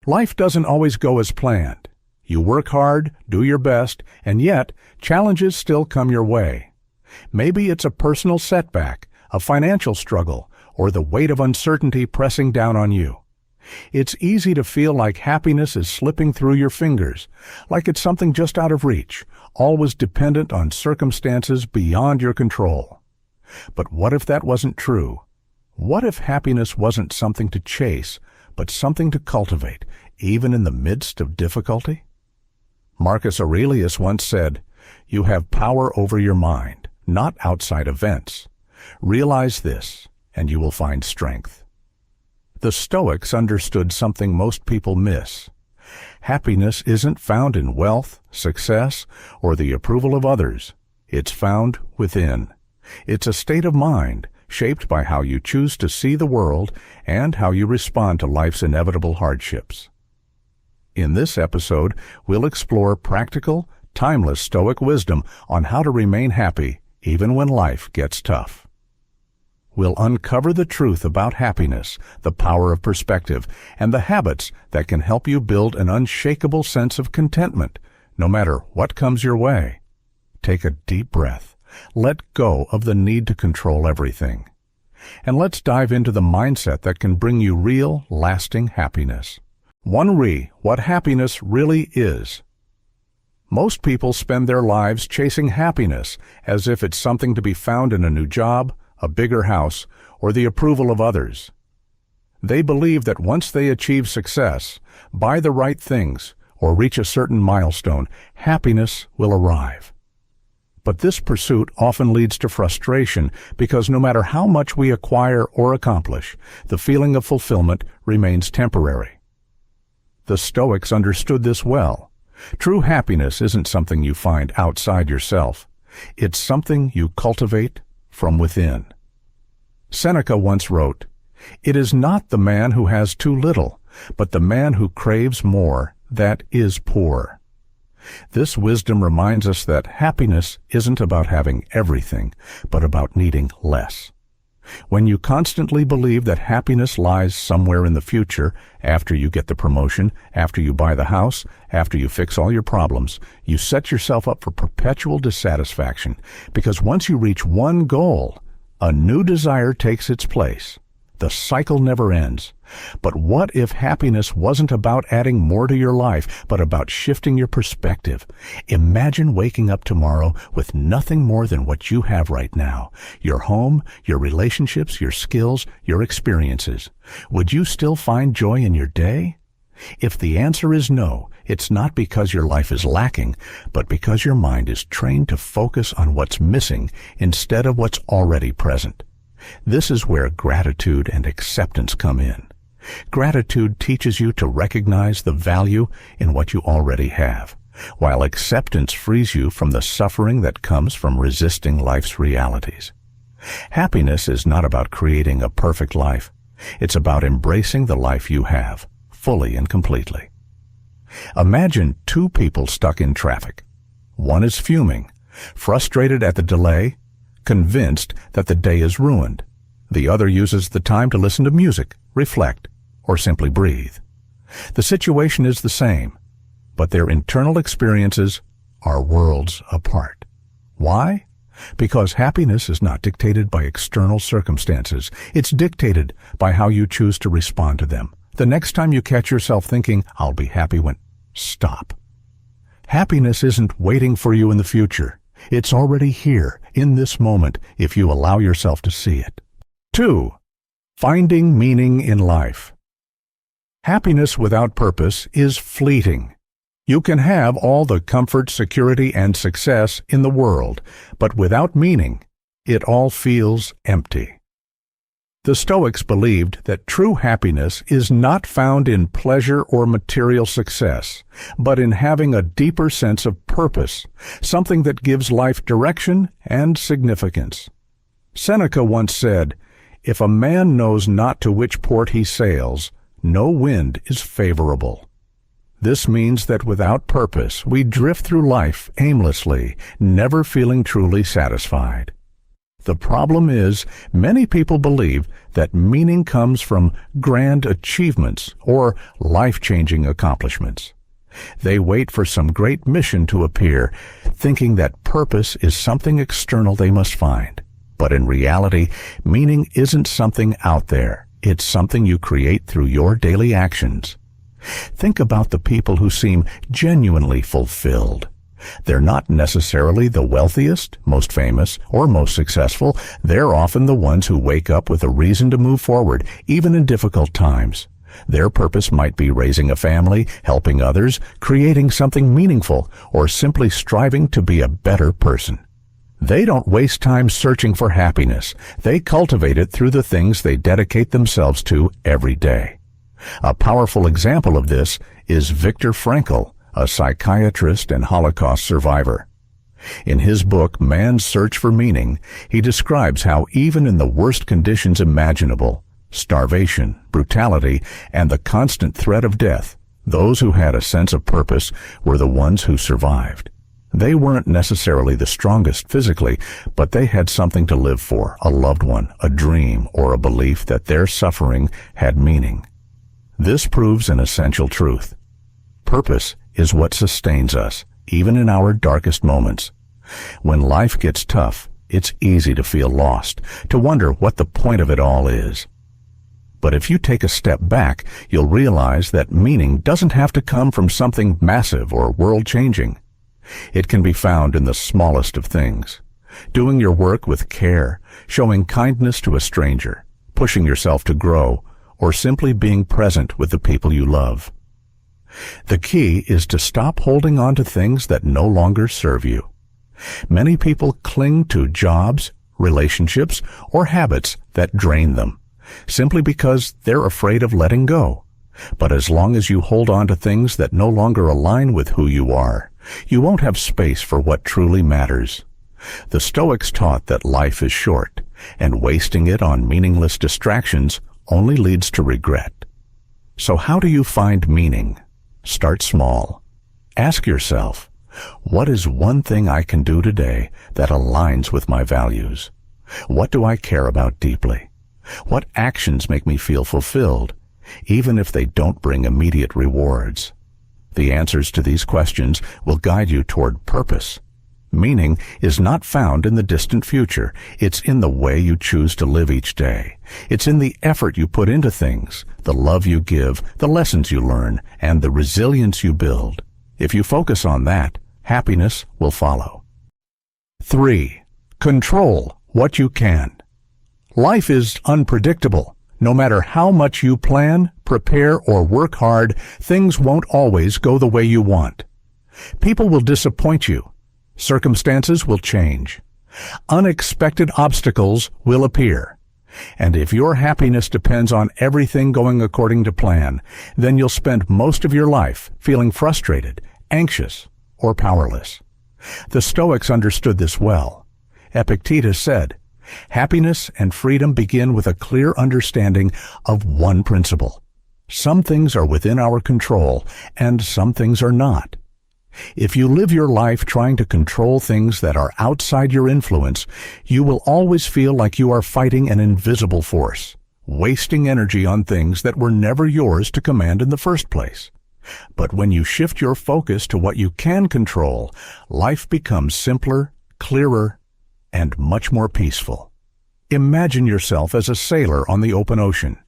Life doesn't always go as planned. You work hard, do your best, and yet challenges still come your way. Maybe it's a personal setback, a financial struggle, or the weight of uncertainty pressing down on you. It's easy to feel like happiness is slipping through your fingers, like it's something just out of reach, always dependent on circumstances beyond your control. But what if that wasn't true? What if happiness wasn't something to chase, but something to cultivate, even in the midst of difficulty? Marcus Aurelius once said, "You have power over your mind, not outside events. Realize this, and you will find strength." The Stoics understood something most people miss. Happiness isn't found in wealth, success, or the approval of others. It's found within. It's a state of mind shaped by how you choose to see the world and how you respond to life's inevitable hardships. In this episode, we'll explore practical, timeless Stoic wisdom on how to remain happy even when life gets tough. We'll uncover the truth about happiness, the power of perspective, and the habits that can help you build an unshakable sense of contentment, no matter what comes your way. Take a deep breath. Let go of the need to control everything. And let's dive into the mindset that can bring you real, lasting happiness. What happiness really is. Most people spend their lives chasing happiness as if it's something to be found in a new job, a bigger house, or the approval of others. They believe that once they achieve success, buy the right things, or reach a certain milestone, happiness will arrive. But this pursuit often leads to frustration because no matter how much we acquire or accomplish, the feeling of fulfillment remains temporary. The Stoics understood this well. True happiness isn't something you find outside yourself. It's something you cultivate from within. Seneca once wrote, "It is not the man who has too little, but the man who craves more that is poor." This wisdom reminds us that happiness isn't about having everything, but about needing less. When you constantly believe that happiness lies somewhere in the future, after you get the promotion, after you buy the house, after you fix all your problems, you set yourself up for perpetual dissatisfaction, because once you reach one goal, a new desire takes its place. The cycle never ends. But what if happiness wasn't about adding more to your life, but about shifting your perspective? Imagine waking up tomorrow with nothing more than what you have right now. Your home, your relationships, your skills, your experiences. Would you still find joy in your day? If the answer is no, it's not because your life is lacking, but because your mind is trained to focus on what's missing instead of what's already present. This is where gratitude and acceptance come in. Gratitude teaches you to recognize the value in what you already have, while acceptance frees you from the suffering that comes from resisting life's realities. Happiness is not about creating a perfect life. It's about embracing the life you have, fully and completely. Imagine two people stuck in traffic. One is fuming, frustrated at the delay, convinced that the day is ruined. The other uses the time to listen to music, reflect, or simply breathe. The situation is the same, but their internal experiences are worlds apart. Why? Because happiness is not dictated by external circumstances. It's dictated by how you choose to respond to them. The next time you catch yourself thinking, "I'll be happy when..." Stop. Happiness isn't waiting for you in the future. It's already here, in this moment, if you allow yourself to see it. 2. Finding meaning in life. Happiness without purpose is fleeting. You can have all the comfort, security, and success in the world, but without meaning, it all feels empty. The Stoics believed that true happiness is not found in pleasure or material success, but in having a deeper sense of purpose, something that gives life direction and significance. Seneca once said, "If a man knows not to which port he sails, no wind is favorable." This means that without purpose, we drift through life aimlessly, never feeling truly satisfied. The problem is, many people believe that meaning comes from grand achievements or life-changing accomplishments. They wait for some great mission to appear, thinking that purpose is something external they must find. But in reality, meaning isn't something out there. It's something you create through your daily actions. Think about the people who seem genuinely fulfilled. They're not necessarily the wealthiest, most famous, or most successful. They're often the ones who wake up with a reason to move forward, even in difficult times. Their purpose might be raising a family, helping others, creating something meaningful, or simply striving to be a better person. They don't waste time searching for happiness. They cultivate it through the things they dedicate themselves to every day. A powerful example of this is Viktor Frankl, a psychiatrist and Holocaust survivor. In his book, Man's Search for Meaning, he describes how even in the worst conditions imaginable, starvation, brutality, and the constant threat of death, those who had a sense of purpose were the ones who survived. They weren't necessarily the strongest physically, but they had something to live for, a loved one, a dream, or a belief that their suffering had meaning. This proves an essential truth. Purpose is what sustains us, even in our darkest moments. When life gets tough, it's easy to feel lost, to wonder what the point of it all is. But if you take a step back, you'll realize that meaning doesn't have to come from something massive or world-changing. It can be found in the smallest of things. Doing your work with care, showing kindness to a stranger, pushing yourself to grow, or simply being present with the people you love. The key is to stop holding on to things that no longer serve you. Many people cling to jobs, relationships, or habits that drain them, simply because they're afraid of letting go. But as long as you hold on to things that no longer align with who you are, you won't have space for what truly matters. The Stoics taught that life is short, and wasting it on meaningless distractions only leads to regret. So how do you find meaning? Start small. Ask yourself, what is one thing I can do today that aligns with my values? What do I care about deeply? What actions make me feel fulfilled, even if they don't bring immediate rewards? The answers to these questions will guide you toward purpose. Meaning is not found in the distant future. It's in the way you choose to live each day. It's in the effort you put into things, the love you give, the lessons you learn, and the resilience you build. If you focus on that, happiness will follow. 3. Control what you can. Life is unpredictable. No matter how much you plan, prepare, or work hard, things won't always go the way you want. People will disappoint you. Circumstances will change. Unexpected obstacles will appear. And if your happiness depends on everything going according to plan, then you'll spend most of your life feeling frustrated, anxious, or powerless. The Stoics understood this well. Epictetus said, "Happiness and freedom begin with a clear understanding of one principle. Some things are within our control, and some things are not." If you live your life trying to control things that are outside your influence, you will always feel like you are fighting an invisible force, wasting energy on things that were never yours to command in the first place. But when you shift your focus to what you can control, life becomes simpler, clearer, and much more peaceful. Imagine yourself as a sailor on the open ocean.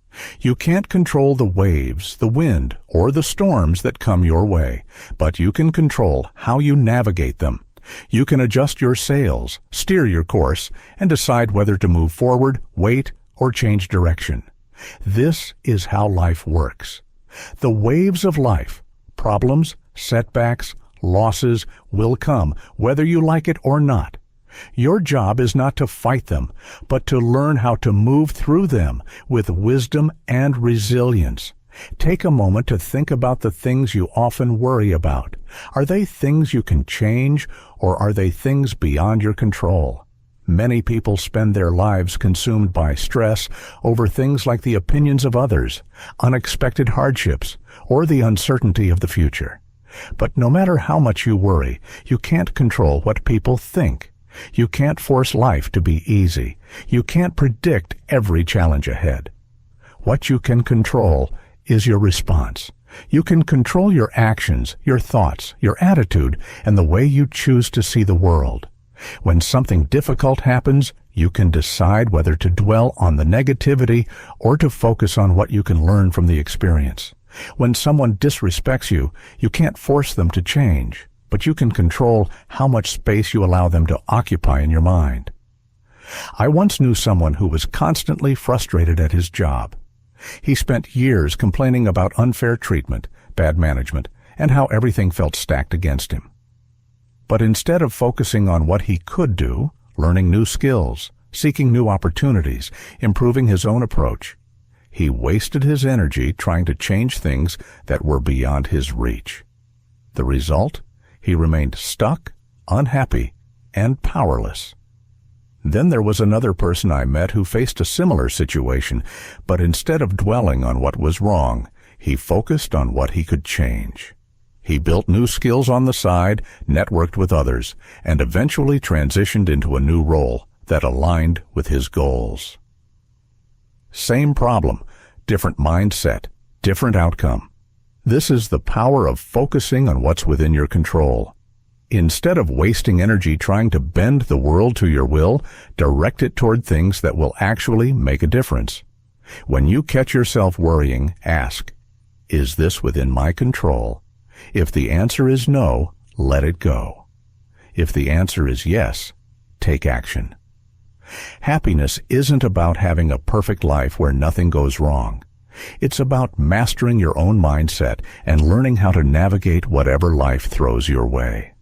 You can't control the waves, the wind, or the storms that come your way, but you can control how you navigate them. You can adjust your sails, steer your course, and decide whether to move forward, wait, or change direction. This is how life works. The waves of life, problems, setbacks, losses, will come, whether you like it or not. Your job is not to fight them, but to learn how to move through them with wisdom and resilience. Take a moment to think about the things you often worry about. Are they things you can change, or are they things beyond your control? Many people spend their lives consumed by stress over things like the opinions of others, unexpected hardships, or the uncertainty of the future. But no matter how much you worry, you can't control what people think. You can't force life to be easy. You can't predict every challenge ahead. What you can control is your response. You can control your actions, your thoughts, your attitude, and the way you choose to see the world. When something difficult happens, you can decide whether to dwell on the negativity or to focus on what you can learn from the experience. When someone disrespects you, you can't force them to change, but you can control how much space you allow them to occupy in your mind. I once knew someone who was constantly frustrated at his job. He spent years complaining about unfair treatment, bad management, and how everything felt stacked against him. But instead of focusing on what he could do, learning new skills, seeking new opportunities, improving his own approach, he wasted his energy trying to change things that were beyond his reach. The result? He remained stuck, unhappy, and powerless. Then there was another person I met who faced a similar situation, but instead of dwelling on what was wrong, he focused on what he could change. He built new skills on the side, networked with others, and eventually transitioned into a new role that aligned with his goals. Same problem, different mindset, different outcome. This is the power of focusing on what's within your control. Instead of wasting energy trying to bend the world to your will, direct it toward things that will actually make a difference. When you catch yourself worrying, ask, is this within my control? If the answer is no, let it go. If the answer is yes, take action. Happiness isn't about having a perfect life where nothing goes wrong. It's about mastering your own mindset and learning how to navigate whatever life throws your way.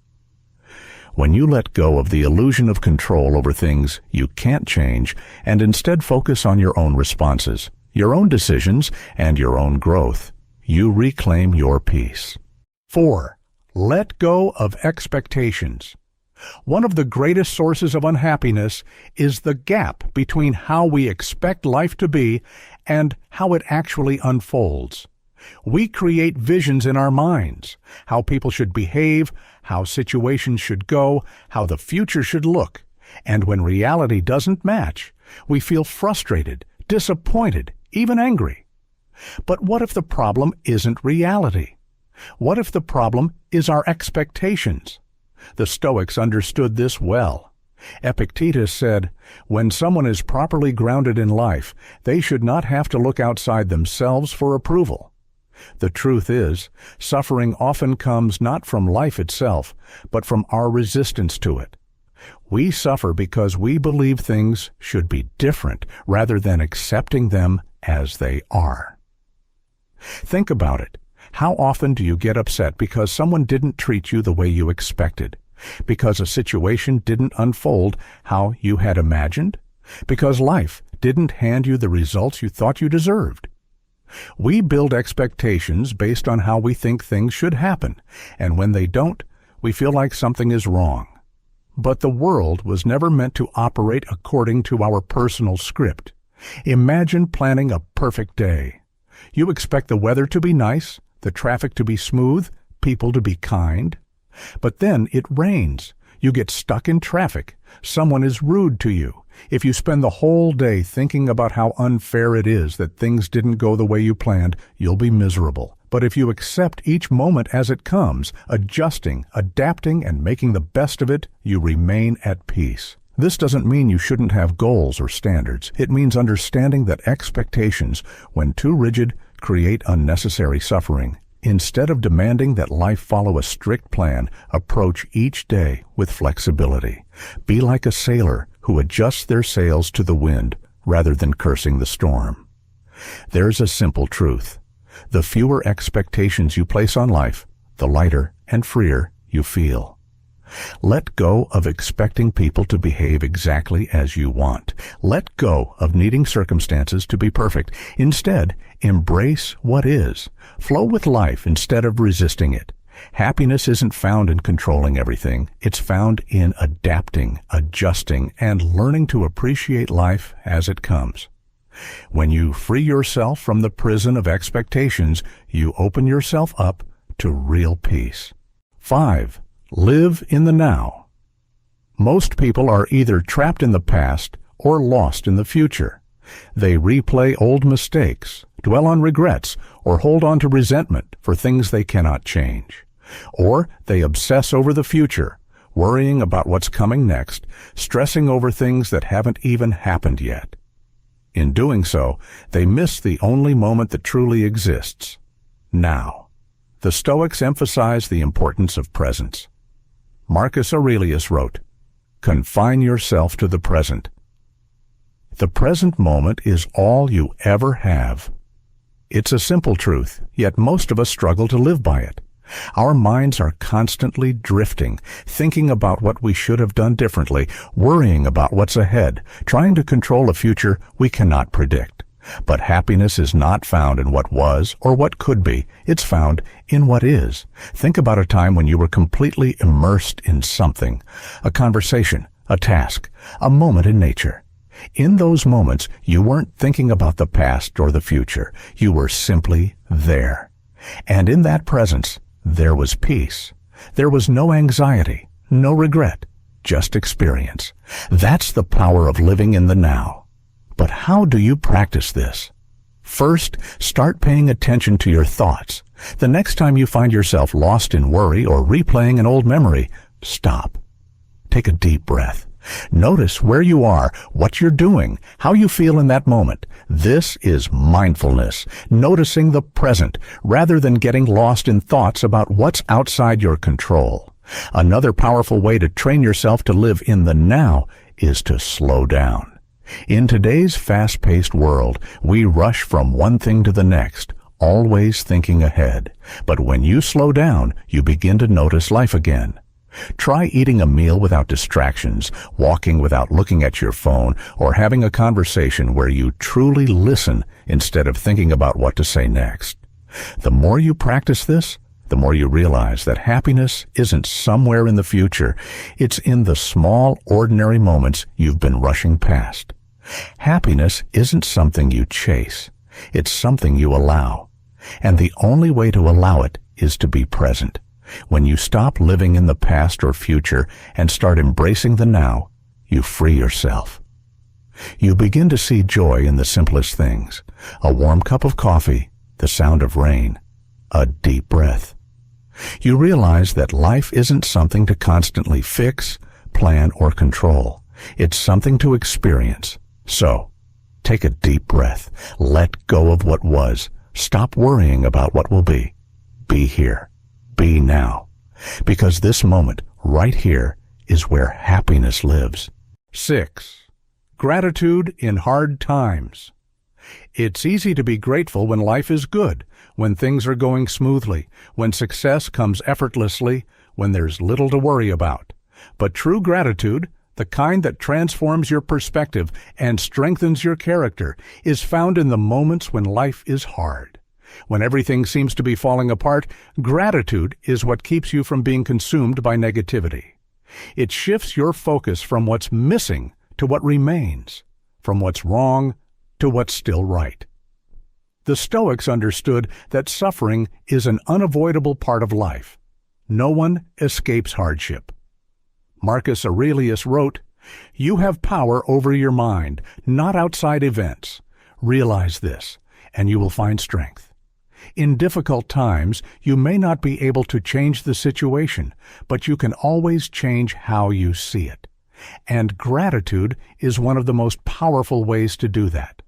When you let go of the illusion of control over things you can't change and instead focus on your own responses, your own decisions, and your own growth, you reclaim your peace. 4. Let go of expectations. One of the greatest sources of unhappiness is the gap between how we expect life to be and how it actually unfolds. We create visions in our minds, how people should behave, how situations should go, how the future should look. And when reality doesn't match, we feel frustrated, disappointed, even angry. But what if the problem isn't reality? What if the problem is our expectations? The Stoics understood this well. Epictetus said, "When someone is properly grounded in life, they should not have to look outside themselves for approval." The truth is, suffering often comes not from life itself, but from our resistance to it. We suffer because we believe things should be different rather than accepting them as they are. Think about it. How often do you get upset because someone didn't treat you the way you expected? Because a situation didn't unfold how you had imagined? Because life didn't hand you the results you thought you deserved? We build expectations based on how we think things should happen, and when they don't, we feel like something is wrong. But the world was never meant to operate according to our personal script. Imagine planning a perfect day. You expect the weather to be nice, the traffic to be smooth, people to be kind. But then it rains. You get stuck in traffic. Someone is rude to you. If you spend the whole day thinking about how unfair it is that things didn't go the way you planned, you'll be miserable. But if you accept each moment as it comes, adjusting, adapting, and making the best of it, you remain at peace. This doesn't mean you shouldn't have goals or standards. It means understanding that expectations, when too rigid, create unnecessary suffering. Instead of demanding that life follow a strict plan, approach each day with flexibility. Be like a sailor who adjusts their sails to the wind rather than cursing the storm. There's a simple truth. The fewer expectations you place on life, the lighter and freer you feel. Let go of expecting people to behave exactly as you want. Let go of needing circumstances to be perfect. Instead, embrace what is. Flow with life instead of resisting it. Happiness isn't found in controlling everything. It's found in adapting, adjusting, and learning to appreciate life as it comes. When you free yourself from the prison of expectations, you open yourself up to real peace. 5. Live in the now. Most people are either trapped in the past or lost in the future. They replay old mistakes, dwell on regrets, or hold on to resentment for things they cannot change. Or they obsess over the future, worrying about what's coming next, stressing over things that haven't even happened yet. In doing so, they miss the only moment that truly exists, now. The Stoics emphasize the importance of presence. Marcus Aurelius wrote, "Confine yourself to the present." The present moment is all you ever have. It's a simple truth, yet most of us struggle to live by it. Our minds are constantly drifting, thinking about what we should have done differently, worrying about what's ahead, trying to control a future we cannot predict. But happiness is not found in what was or what could be. It's found in what is. Think about a time when you were completely immersed in something, a conversation, a task, a moment in nature. In those moments, you weren't thinking about the past or the future. You were simply there. And in that presence, there was peace. There was no anxiety, no regret, just experience. That's the power of living in the now. But how do you practice this? First, start paying attention to your thoughts. The next time you find yourself lost in worry or replaying an old memory, stop. Take a deep breath. Notice where you are, what you're doing, how you feel in that moment. This is mindfulness, noticing the present, rather than getting lost in thoughts about what's outside your control. Another powerful way to train yourself to live in the now is to slow down. In today's fast-paced world, we rush from one thing to the next, always thinking ahead. But when you slow down, you begin to notice life again. Try eating a meal without distractions, walking without looking at your phone, or having a conversation where you truly listen instead of thinking about what to say next. The more you practice this, the more you realize that happiness isn't somewhere in the future. It's in the small, ordinary moments you've been rushing past. Happiness isn't something you chase. It's something you allow. And the only way to allow it is to be present. When you stop living in the past or future and start embracing the now, you free yourself. You begin to see joy in the simplest things: a warm cup of coffee, the sound of rain, a deep breath. You realize that life isn't something to constantly fix, plan, or control. It's something to experience. So, take a deep breath. Let go of what was. Stop worrying about what will be. Be here. Be now. Because this moment, right here, is where happiness lives. 6. Gratitude in hard times. It's easy to be grateful when life is good, when things are going smoothly, when success comes effortlessly, when there's little to worry about. But true gratitude, the kind that transforms your perspective and strengthens your character, is found in the moments when life is hard. When everything seems to be falling apart, gratitude is what keeps you from being consumed by negativity. It shifts your focus from what's missing to what remains, from what's wrong to what's still right. The Stoics understood that suffering is an unavoidable part of life. No one escapes hardship. Marcus Aurelius wrote, "You have power over your mind, not outside events. Realize this, and you will find strength. In difficult times, you may not be able to change the situation, but you can always change how you see it. And gratitude is one of the most powerful ways to do that.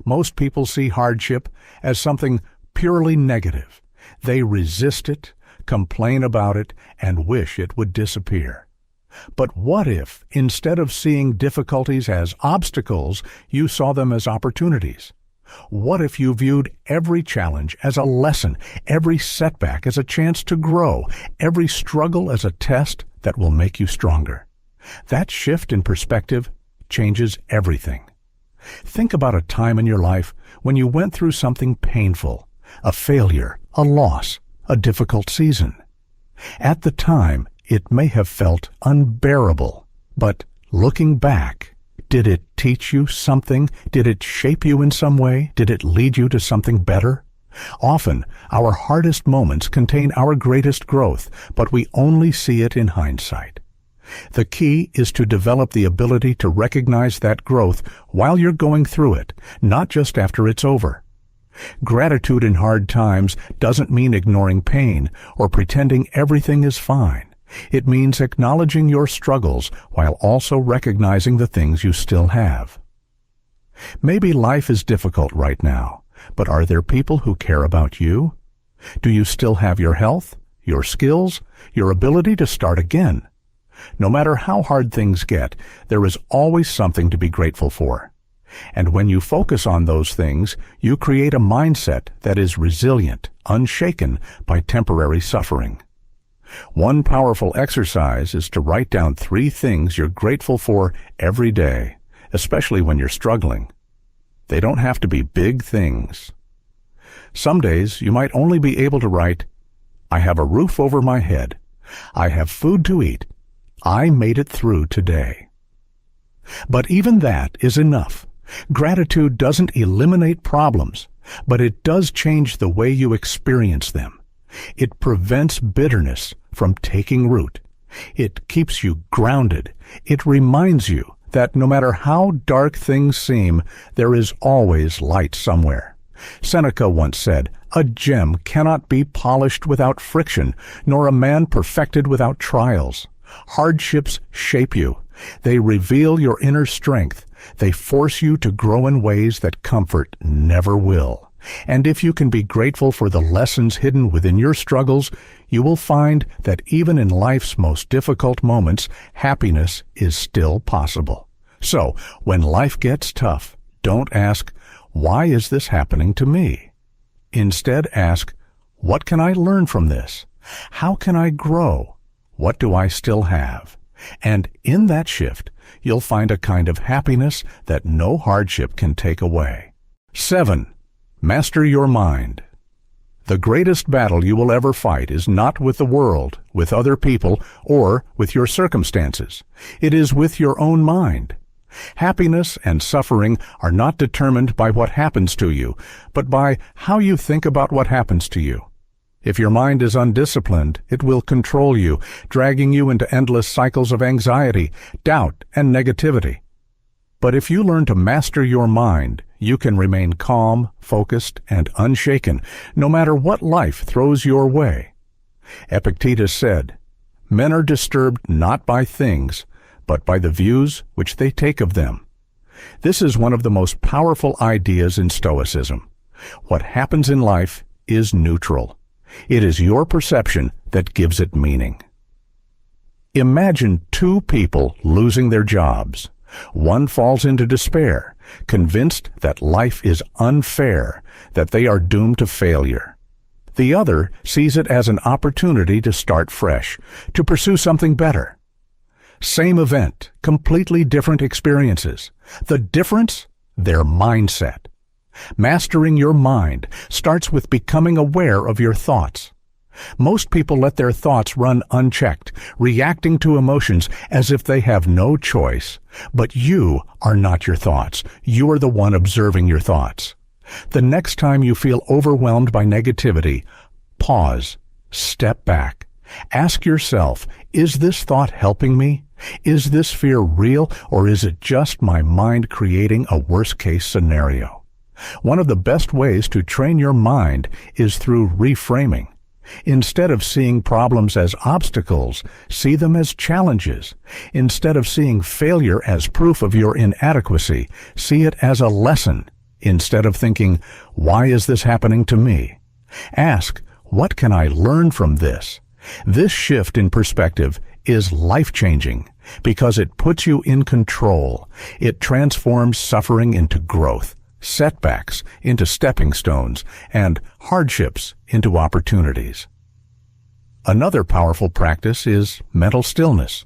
Most people see hardship as something purely negative. They resist it, complain about it, and wish it would disappear. But what if, instead of seeing difficulties as obstacles, you saw them as opportunities? What if you viewed every challenge as a lesson, every setback as a chance to grow, every struggle as a test that will make you stronger? That shift in perspective changes everything. Think about a time in your life when you went through something painful, a failure, a loss, a difficult season. At the time, it may have felt unbearable, but looking back, did it teach you something? Did it shape you in some way? Did it lead you to something better? Often, our hardest moments contain our greatest growth, but we only see it in hindsight. The key is to develop the ability to recognize that growth while you're going through it, not just after it's over. Gratitude in hard times doesn't mean ignoring pain or pretending everything is fine. It means acknowledging your struggles while also recognizing the things you still have. Maybe life is difficult right now, but are there people who care about you? Do you still have your health, your skills, your ability to start again? No matter how hard things get, there is always something to be grateful for. And when you focus on those things, you create a mindset that is resilient, unshaken by temporary suffering. One powerful exercise is to write down 3 things you're grateful for every day, especially when you're struggling. They don't have to be big things. Some days you might only be able to write, I have a roof over my head. I have food to eat. I made it through today. But even that is enough. Gratitude doesn't eliminate problems, but it does change the way you experience them. It prevents bitterness from taking root. It keeps you grounded. It reminds you that no matter how dark things seem, there is always light somewhere. Seneca once said, "A gem cannot be polished without friction, nor a man perfected without trials." Hardships shape you. They reveal your inner strength. They force you to grow in ways that comfort never will. And if you can be grateful for the lessons hidden within your struggles, you will find that even in life's most difficult moments, happiness is still possible. So, when life gets tough, don't ask, "Why is this happening to me?" Instead, ask, "What can I learn from this? How can I grow? What do I still have?" And in that shift, you'll find a kind of happiness that no hardship can take away. 7. Master your mind. The greatest battle you will ever fight is not with the world, with other people, or with your circumstances. It is with your own mind. Happiness and suffering are not determined by what happens to you, but by how you think about what happens to you. If your mind is undisciplined, it will control you, dragging you into endless cycles of anxiety, doubt, and negativity. But if you learn to master your mind, you can remain calm, focused, and unshaken, no matter what life throws your way. Epictetus said, "Men are disturbed not by things, but by the views which they take of them." This is one of the most powerful ideas in Stoicism. What happens in life is neutral. It is your perception that gives it meaning. Imagine 2 people losing their jobs. One falls into despair, convinced that life is unfair, that they are doomed to failure. The other sees it as an opportunity to start fresh, to pursue something better. Same event, completely different experiences. The difference? Their mindset. Mastering your mind starts with becoming aware of your thoughts. Most people let their thoughts run unchecked, reacting to emotions as if they have no choice. But you are not your thoughts. You are the one observing your thoughts. The next time you feel overwhelmed by negativity, pause, step back. Ask yourself, is this thought helping me? Is this fear real, or is it just my mind creating a worst-case scenario? One of the best ways to train your mind is through reframing. Instead of seeing problems as obstacles, see them as challenges. Instead of seeing failure as proof of your inadequacy, see it as a lesson. Instead of thinking, "Why is this happening to me?" ask, "What can I learn from this?" This shift in perspective is life-changing because it puts you in control. It transforms suffering into growth, setbacks into stepping stones, and hardships into opportunities. Another powerful practice is mental stillness.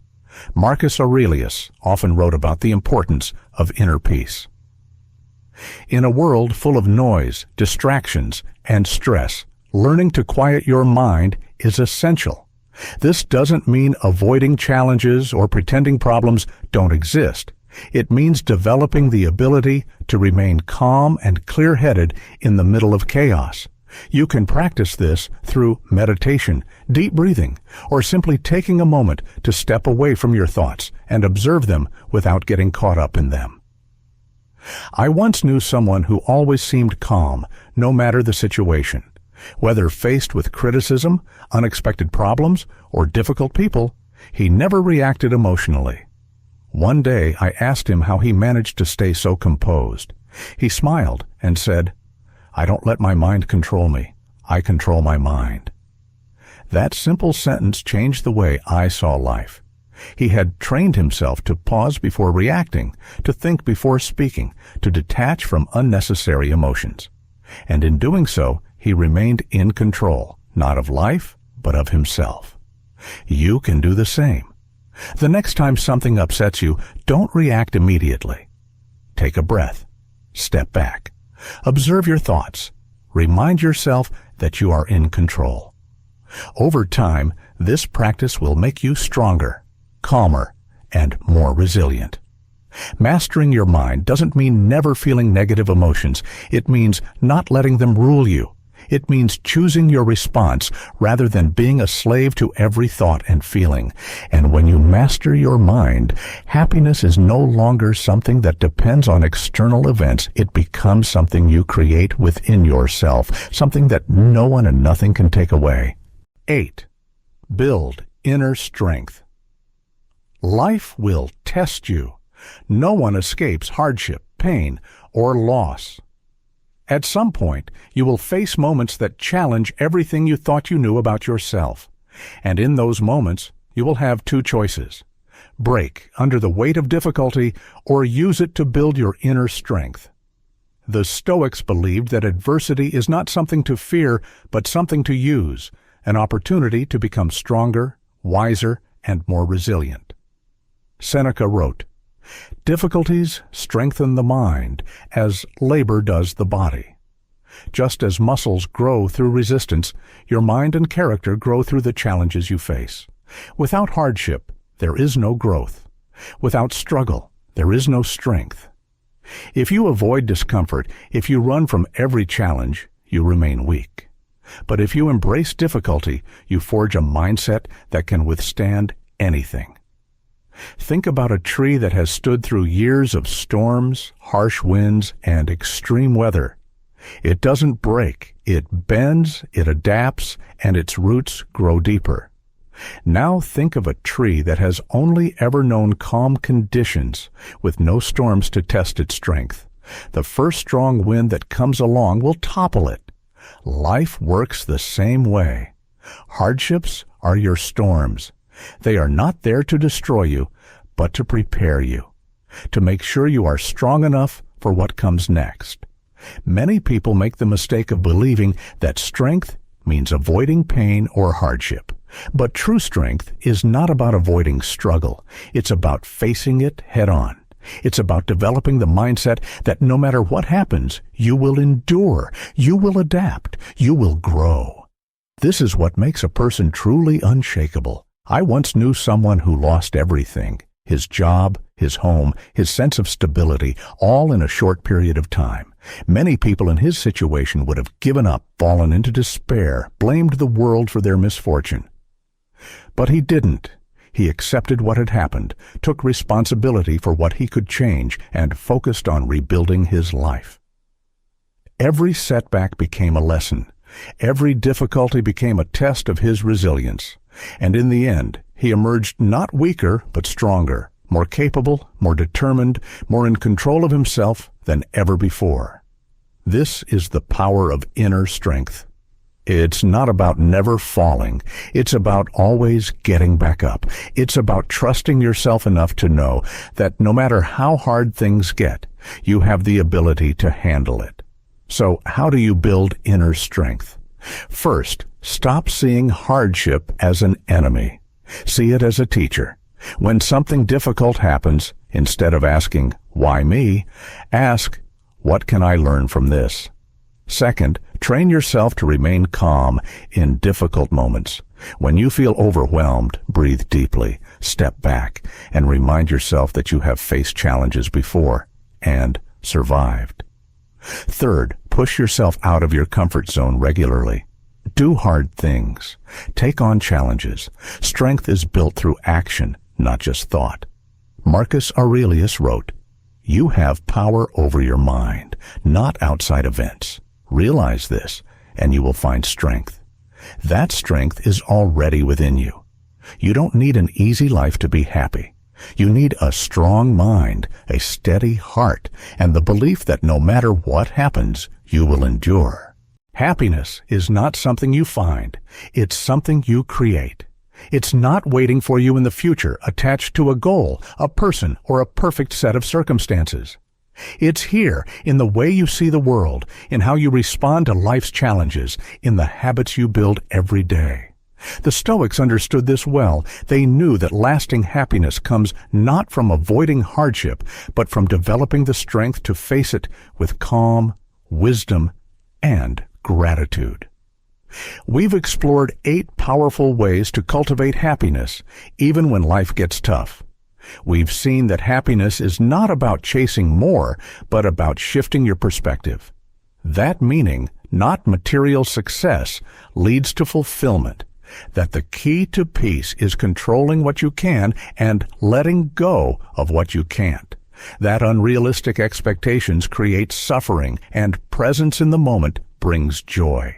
Marcus Aurelius often wrote about the importance of inner peace. In a world full of noise, distractions, and stress, learning to quiet your mind is essential. This doesn't mean avoiding challenges or pretending problems don't exist. It means developing the ability to remain calm and clear-headed in the middle of chaos, You can practice this through meditation, deep breathing, or simply taking a moment to step away from your thoughts and observe them without getting caught up in them. I once knew someone who always seemed calm, no matter the situation. Whether faced with criticism, unexpected problems, or difficult people, he never reacted emotionally. One day I asked him how he managed to stay so composed. He smiled and said, "I don't let my mind control me. I control my mind." That simple sentence changed the way I saw life. He had trained himself to pause before reacting, to think before speaking, to detach from unnecessary emotions. And in doing so, he remained in control, not of life, but of himself. You can do the same. The next time something upsets you, don't react immediately. Take a breath. Step back. Observe your thoughts. Remind yourself that you are in control. Over time, this practice will make you stronger, calmer, and more resilient. Mastering your mind doesn't mean never feeling negative emotions. It means not letting them rule you. It means choosing your response rather than being a slave to every thought and feeling. And when you master your mind, happiness is no longer something that depends on external events. It becomes something you create within yourself, something that no one and nothing can take away. 8. Build inner strength. Life will test you. No one escapes hardship, pain, or loss. At some point, you will face moments that challenge everything you thought you knew about yourself. And in those moments, you will have two choices: break under the weight of difficulty or use it to build your inner strength. The Stoics believed that adversity is not something to fear, but something to use, an opportunity to become stronger, wiser, and more resilient. Seneca wrote, "Difficulties strengthen the mind, as labor does the body." Just as muscles grow through resistance, your mind and character grow through the challenges you face. Without hardship, there is no growth. Without struggle, there is no strength. If you avoid discomfort, if you run from every challenge, you remain weak. But if you embrace difficulty, you forge a mindset that can withstand anything. Think about a tree that has stood through years of storms, harsh winds, and extreme weather. It doesn't break, it bends, it adapts, and its roots grow deeper. Now think of a tree that has only ever known calm conditions, with no storms to test its strength. The first strong wind that comes along will topple it. Life works the same way. Hardships are your storms. They are not there to destroy you, but to prepare you, to make sure you are strong enough for what comes next. Many people make the mistake of believing that strength means avoiding pain or hardship. But true strength is not about avoiding struggle. It's about facing it head-on. It's about developing the mindset that no matter what happens, you will endure, you will adapt, you will grow. This is what makes a person truly unshakable. I once knew someone who lost everything: his job, his home, his sense of stability, all in a short period of time. Many people in his situation would have given up, fallen into despair, blamed the world for their misfortune. But he didn't. He accepted what had happened, took responsibility for what he could change, and focused on rebuilding his life. Every setback became a lesson. Every difficulty became a test of his resilience. And in the end, he emerged not weaker, but stronger, more capable, more determined, more in control of himself than ever before. This is the power of inner strength. It's not about never falling. It's about always getting back up. It's about trusting yourself enough to know that no matter how hard things get, you have the ability to handle it. So how do you build inner strength? First, stop seeing hardship as an enemy. See it as a teacher. When something difficult happens, instead of asking, "Why me?" ask, "What can I learn from this?" Second, train yourself to remain calm in difficult moments. When you feel overwhelmed, breathe deeply, step back, and remind yourself that you have faced challenges before and survived. Third, push yourself out of your comfort zone regularly. Do hard things. Take on challenges. Strength is built through action, not just thought. Marcus Aurelius wrote, "You have power over your mind, not outside events. Realize this, and you will find strength. That strength is already within you. You don't need an easy life to be happy. You need a strong mind, a steady heart, and the belief that no matter what happens, you will endure." Happiness is not something you find. It's something you create. It's not waiting for you in the future, attached to a goal, a person, or a perfect set of circumstances. It's here, in the way you see the world, in how you respond to life's challenges, in the habits you build every day. The Stoics understood this well. They knew that lasting happiness comes not from avoiding hardship, but from developing the strength to face it with calm, wisdom, and gratitude. We've explored 8 powerful ways to cultivate happiness, even when life gets tough. We've seen that happiness is not about chasing more, but about shifting your perspective. That meaning, not material success, leads to fulfillment. That the key to peace is controlling what you can and letting go of what you can't. That unrealistic expectations create suffering and presence in the moment brings joy.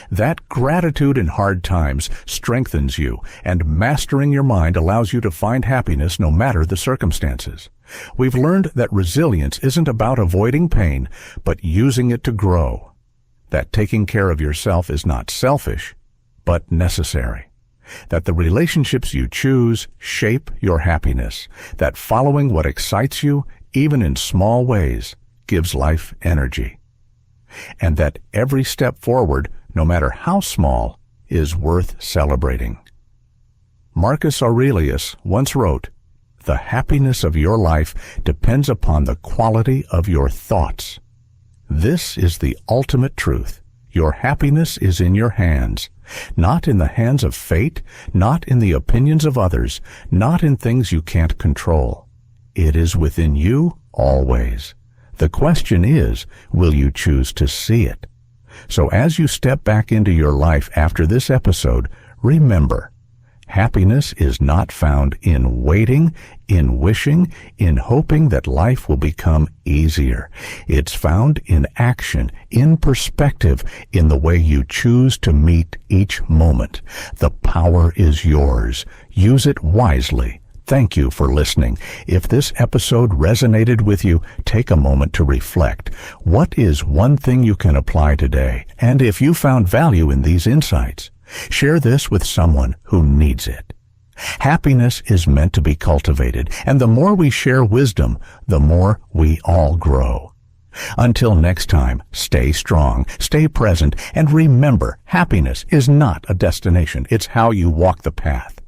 That gratitude in hard times strengthens you, and mastering your mind allows you to find happiness no matter the circumstances. We've learned that resilience isn't about avoiding pain, but using it to grow. That taking care of yourself is not selfish, but necessary. That the relationships you choose shape your happiness. That following what excites you, even in small ways, gives life energy. And that every step forward, no matter how small, is worth celebrating. Marcus Aurelius once wrote, "The happiness of your life depends upon the quality of your thoughts." This is the ultimate truth. Your happiness is in your hands, not in the hands of fate, not in the opinions of others, not in things you can't control. It is within you always. The question is, will you choose to see it? So as you step back into your life after this episode, remember, happiness is not found in waiting, in wishing, in hoping that life will become easier. It's found in action, in perspective, in the way you choose to meet each moment. The power is yours. Use it wisely. Thank you for listening. If this episode resonated with you, take a moment to reflect. What is one thing you can apply today? And if you found value in these insights, share this with someone who needs it. Happiness is meant to be cultivated, and the more we share wisdom, the more we all grow. Until next time, stay strong, stay present, and remember, happiness is not a destination. It's how you walk the path.